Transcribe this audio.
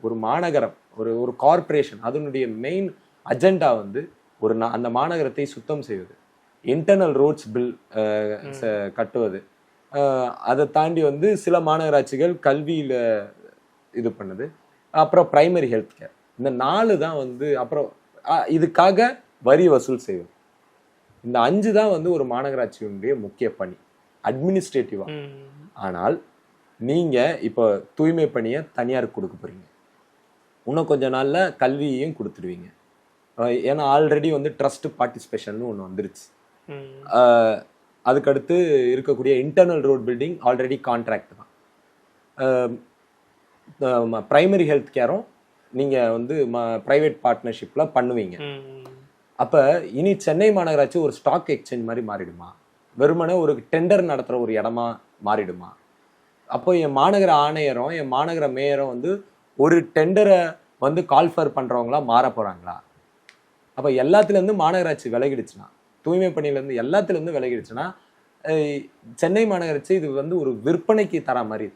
ஒரு மாநகரம், ஒரு ஒரு கார்ப்பரேஷன், அதனுடைய மெயின் அஜெண்டா வந்து அந்த மாநகரத்தை சுத்தம் செய்வது, இன்டர்னல் ரோட்ஸ் பில் கட்டுவது. அதை தாண்டி வந்து சில மாநகராட்சிகள் கல்வியில இது பண்ணுது, அப்புறம் பிரைமரி ஹெல்த் கேர். இந்த 4 தான் வந்து, அப்புறம் இதுக்காக வரி வசூல் செய்வது. இந்த 5 தான் வந்து ஒரு மாநகராட்சியினுடைய முக்கிய பணி அட்மினிஸ்ட்ரேட்டிவா. ஆனால் நீங்க இப்போ தூய்மை பணியை தனியாருக்கு கொடுக்க போறீங்க, இன்னும் கொஞ்ச நாள்ல கல்வியையும் கொடுத்துடுவீங்க. ஏன்னா ஆல்ரெடி வந்து ட்ரஸ்ட் பார்ட்டிசிபேஷன் ஒன்று வந்துருச்சு. அதுக்கடுத்து இருக்கக்கூடிய internal road building already contract தான். பிரைமரி ஹெல்த் கேரும் நீங்க வந்து பிரைவேட் பார்ட்னர்ஷிப்ல பண்ணுவீங்க. அப்ப இனி சென்னை மாநகராட்சி ஒரு ஸ்டாக் எக்ஸ்சேஞ்ச் மாதிரி மாறிடுமா? வெறுமனே ஒரு டெண்டர் நடத்துற ஒரு இடமா மாறிடுமா? அப்போ என் மாநகர ஆணையரும் என் மாநகர மேயரும் வந்து ஒரு டெண்டரை வந்து கால்ஃபர் பண்றவங்களா மாற போறாங்களா? அப்ப எல்லாத்துல இருந்து மாநகராட்சி விலகிடுச்சுன்னா, தூய்மை பணியில இருந்து எல்லாத்துல இருந்து விலகிடுச்சுன்னா, சென்னை மாநகராட்சி இது வந்து ஒரு விற்பனைக்கு தர மாதிரி.